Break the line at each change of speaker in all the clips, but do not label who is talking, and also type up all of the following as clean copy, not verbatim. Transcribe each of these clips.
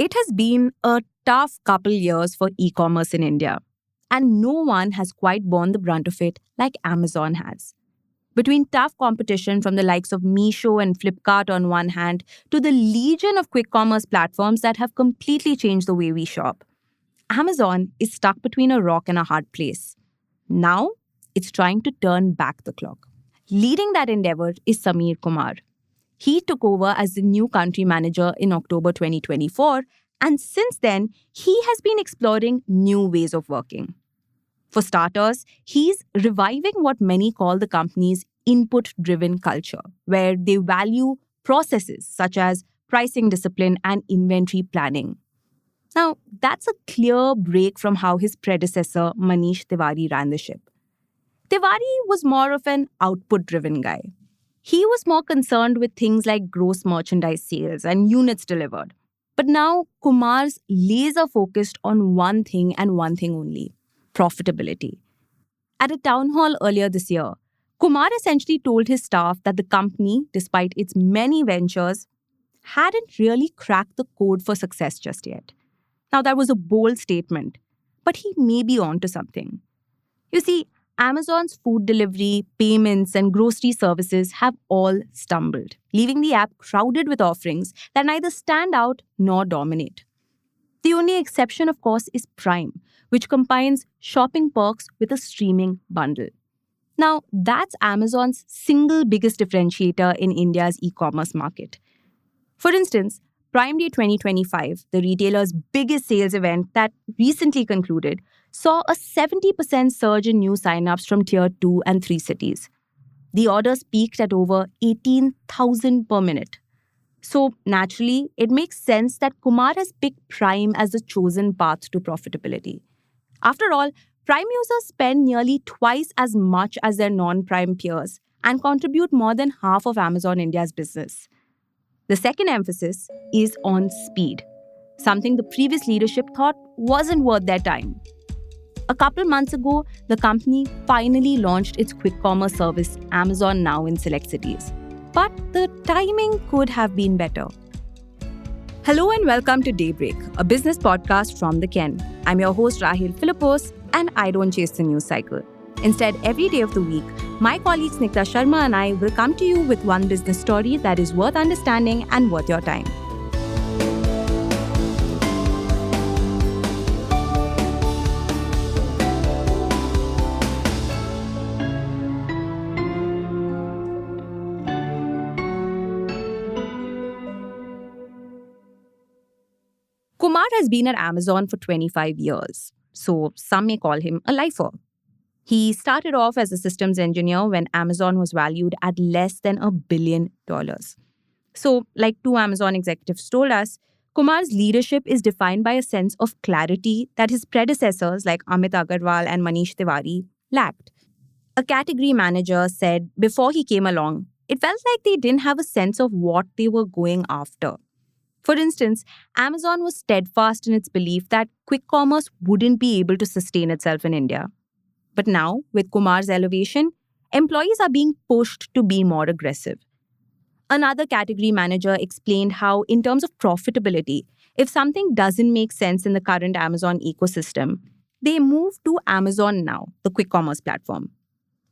It has been a tough couple years for e-commerce in India, and no one has quite borne the brunt of it like Amazon has. Between tough competition from the likes of Meesho and Flipkart on one hand to the legion of quick commerce platforms that have completely changed the way we shop, Amazon is stuck between a rock and a hard place. Now, it's trying to turn back the clock. Leading that endeavor is Samir Kumar. He took over as the new country manager in October 2024, and since then, he has been exploring new ways of working. For starters, he's reviving what many call the company's input-driven culture, where they value processes such as pricing discipline and inventory planning. Now, that's a clear break from how his predecessor, Manish Tiwari, ran the ship. Tiwari was more of an output-driven guy. He was more concerned with things like gross merchandise sales and units delivered. But now, Kumar's laser-focused on one thing and one thing only: profitability. At a town hall earlier this year, Kumar essentially told his staff that the company, despite its many ventures, hadn't really cracked the code for success just yet. Now, that was a bold statement, but he may be onto something. You see, Amazon's food delivery, payments, and grocery services have all stumbled, leaving the app crowded with offerings that neither stand out nor dominate. The only exception, of course, is Prime, which combines shopping perks with a streaming bundle. Now, that's Amazon's single biggest differentiator in India's e-commerce market. For instance, Prime Day 2025, the retailer's biggest sales event that recently concluded, saw a 70% surge in new signups from Tier 2 and 3 cities. The orders peaked at over 18,000 per minute. So, naturally, it makes sense that Kumar has picked Prime as the chosen path to profitability. After all, Prime users spend nearly twice as much as their non-Prime peers and contribute more than half of Amazon India's business. The second emphasis is on speed, something the previous leadership thought wasn't worth their time. A couple months ago, the company finally launched its quick commerce service, Amazon Now, in select cities. But the timing could have been better. Hello and welcome to Daybreak, a business podcast from the Ken. I'm your host, Rahil Philippos, and I don't chase the news cycle. Instead, every day of the week, my colleagues Nikta Sharma and I will come to you with one business story that is worth understanding and worth your time. Kumar has been at Amazon for 25 years, so some may call him a lifer. He started off as a systems engineer when Amazon was valued at less than $1 billion. So, like two Amazon executives told us, Kumar's leadership is defined by a sense of clarity that his predecessors like Amit Agarwal and Manish Tiwari lacked. A category manager said before he came along, it felt like they didn't have a sense of what they were going after. For instance, Amazon was steadfast in its belief that quick commerce wouldn't be able to sustain itself in India. But now, with Kumar's elevation, employees are being pushed to be more aggressive. Another category manager explained how, in terms of profitability, if something doesn't make sense in the current Amazon ecosystem, they move to Amazon Now, the quick commerce platform.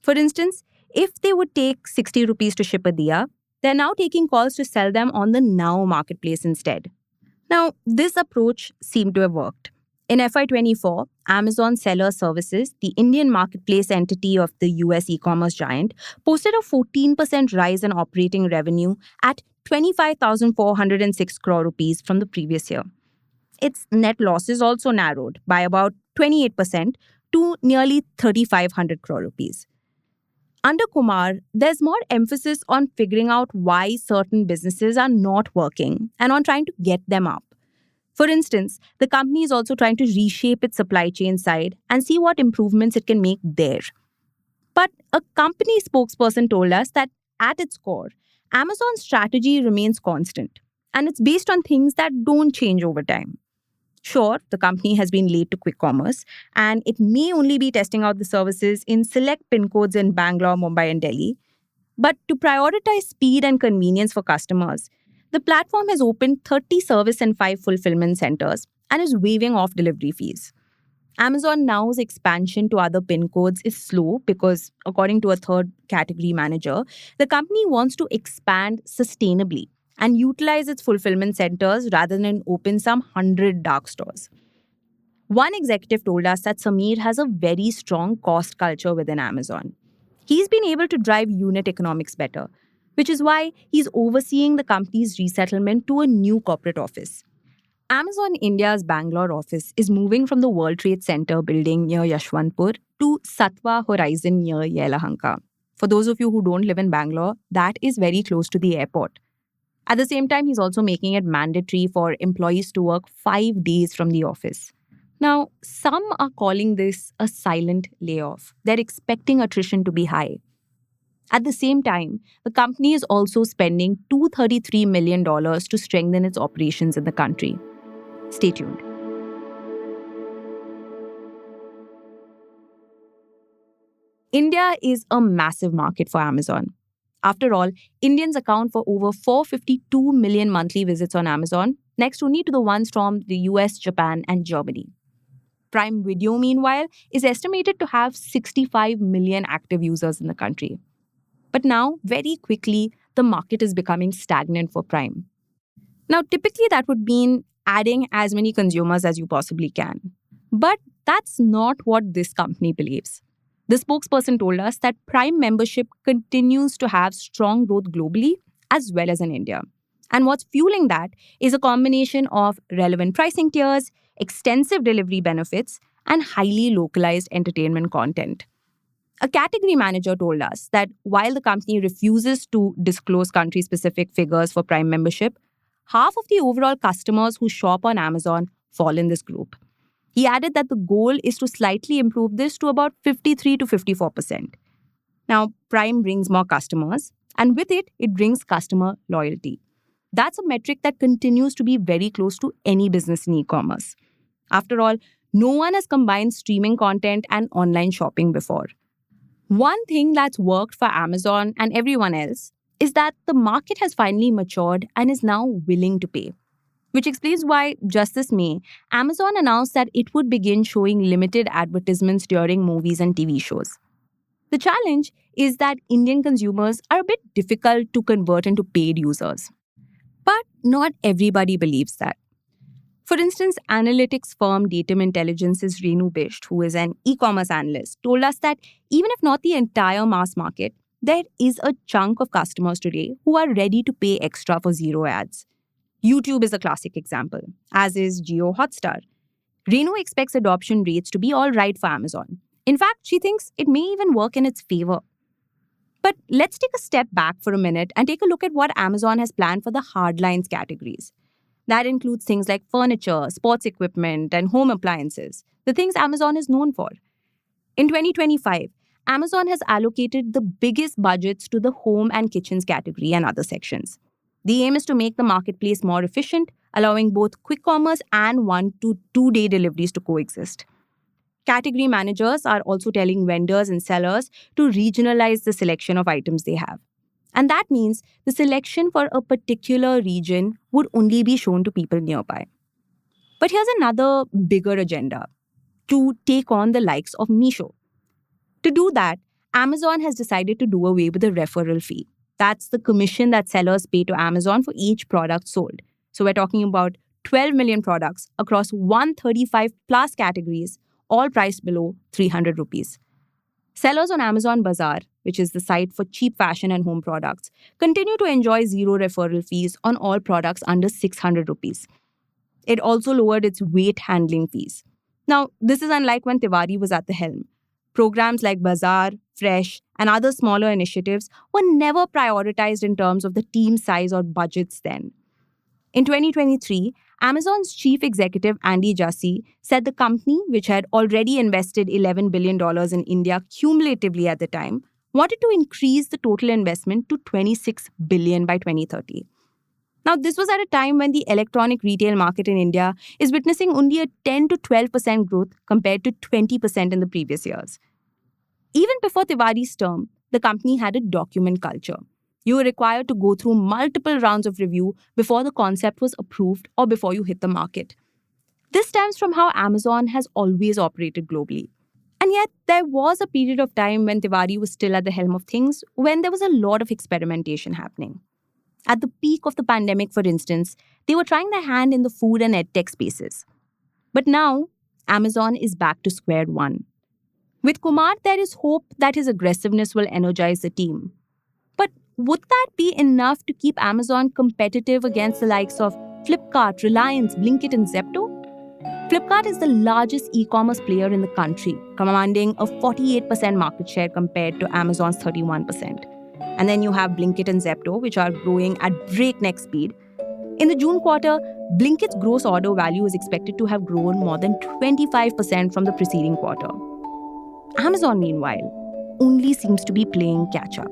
For instance, if they would take 60 rupees to ship a diya, they're now taking calls to sell them on the Now marketplace instead. Now, this approach seemed to have worked. In FY24, Amazon Seller Services, the Indian marketplace entity of the US e-commerce giant, posted a 14% rise in operating revenue at 25,406 crore rupees from the previous year. Its net losses also narrowed by about 28% to nearly 3,500 crore rupees. Under Kumar, there's more emphasis on figuring out why certain businesses are not working and on trying to get them up. For instance, the company is also trying to reshape its supply chain side and see what improvements it can make there. But a company spokesperson told us that at its core, Amazon's strategy remains constant, and it's based on things that don't change over time. Sure, the company has been late to quick commerce, and it may only be testing out the services in select pin codes in Bangalore, Mumbai, and Delhi. But to prioritize speed and convenience for customers, The platform has opened 30 service and 5 fulfillment centers and is waiving off delivery fees. Amazon Now's expansion to other PIN codes is slow because, according to a third category manager, the company wants to expand sustainably and utilize its fulfillment centers rather than open some 100 dark stores. One executive told us that Samir has a very strong cost culture within Amazon. He's been able to drive unit economics better, which is why he's overseeing the company's resettlement to a new corporate office. Amazon India's Bangalore office is moving from the World Trade Center building near Yashwantpur to Satwa Horizon near Yelahanka. For those of you who don't live in Bangalore, that is very close to the airport. At the same time, he's also making it mandatory for employees to work 5 days from the office. Now, some are calling this a silent layoff. They're expecting attrition to be high. At the same time, the company is also spending $233 million to strengthen its operations in the country. Stay tuned. India is a massive market for Amazon. After all, Indians account for over 452 million monthly visits on Amazon, next only to the ones from the US, Japan, and Germany. Prime Video, meanwhile, is estimated to have 65 million active users in the country. But now, very quickly, the market is becoming stagnant for Prime. Now, typically that would mean adding as many consumers as you possibly can. But that's not what this company believes. The spokesperson told us that Prime membership continues to have strong growth globally as well as in India. And what's fueling that is a combination of relevant pricing tiers, extensive delivery benefits, and highly localized entertainment content. A category manager told us that while the company refuses to disclose country-specific figures for Prime membership, half of the overall customers who shop on Amazon fall in this group. He added that the goal is to slightly improve this to about 53 to 54%. Now, Prime brings more customers, and with it, it brings customer loyalty. That's a metric that continues to be very close to any business in e-commerce. After all, no one has combined streaming content and online shopping before. One thing that's worked for Amazon and everyone else is that the market has finally matured and is now willing to pay. Which explains why, just this May, Amazon announced that it would begin showing limited advertisements during movies and TV shows. The challenge is that Indian consumers are a bit difficult to convert into paid users. But not everybody believes that. For instance, analytics firm Datum Intelligence's Renu Bisht, who is an e-commerce analyst, told us that even if not the entire mass market, there is a chunk of customers today who are ready to pay extra for zero ads. YouTube is a classic example, as is Jio Hotstar. Renu expects adoption rates to be all right for Amazon. In fact, she thinks it may even work in its favor. But let's take a step back for a minute and take a look at what Amazon has planned for the hardlines categories. That includes things like furniture, sports equipment, and home appliances, the things Amazon is known for. In 2025, Amazon has allocated the biggest budgets to the home and kitchens category and other sections. The aim is to make the marketplace more efficient, allowing both quick commerce and 1 to 2 day deliveries to coexist. Category managers are also telling vendors and sellers to regionalize the selection of items they have. And that means the selection for a particular region would only be shown to people nearby. But here's another bigger agenda: to take on the likes of Meesho. To do that, Amazon has decided to do away with the referral fee. That's the commission that sellers pay to Amazon for each product sold. So we're talking about 12 million products across 135 plus categories, all priced below 300 rupees. Sellers on Amazon Bazaar, which is the site for cheap fashion and home products, continue to enjoy zero referral fees on all products under 600 rupees. It also lowered its weight handling fees. Now, this is unlike when Tiwari was at the helm. Programs like Bazaar, Fresh, and other smaller initiatives were never prioritized in terms of the team size or budgets then. In 2023, Amazon's chief executive Andy Jassy said the company, which had already invested $11 billion in India cumulatively at the time, wanted to increase the total investment to $26 billion by 2030. Now, this was at a time when the electronic retail market in India is witnessing only a 10 to 12% growth compared to 20% in the previous years. Even before Tiwari's term, the company had a document culture. You were required to go through multiple rounds of review before the concept was approved or before you hit the market. This stems from how Amazon has always operated globally. And yet, there was a period of time when Tiwari was still at the helm of things, when there was a lot of experimentation happening. At the peak of the pandemic, for instance, they were trying their hand in the food and edtech spaces. But now, Amazon is back to square one. With Kumar, there is hope that his aggressiveness will energize the team. But would that be enough to keep Amazon competitive against the likes of Flipkart, Reliance, Blinkit, and Zepto? Flipkart is the largest e-commerce player in the country, commanding a 48% market share compared to Amazon's 31%. And then you have Blinkit and Zepto, which are growing at breakneck speed. In the June quarter, Blinkit's gross order value is expected to have grown more than 25% from the preceding quarter. Amazon, meanwhile, only seems to be playing catch-up.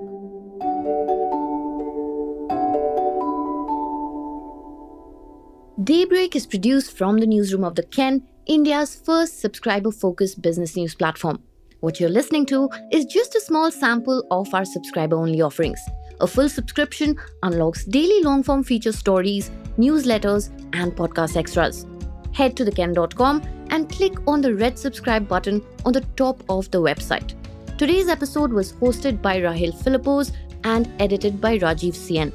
Daybreak is produced from the newsroom of The Ken, India's first subscriber-focused business news platform. What you're listening to is just a small sample of our subscriber-only offerings. A full subscription unlocks daily long-form feature stories, newsletters, and podcast extras. Head to theken.com and click on the red subscribe button on the top of the website. Today's episode was hosted by Rahil Philippos and edited by Rajiv CN.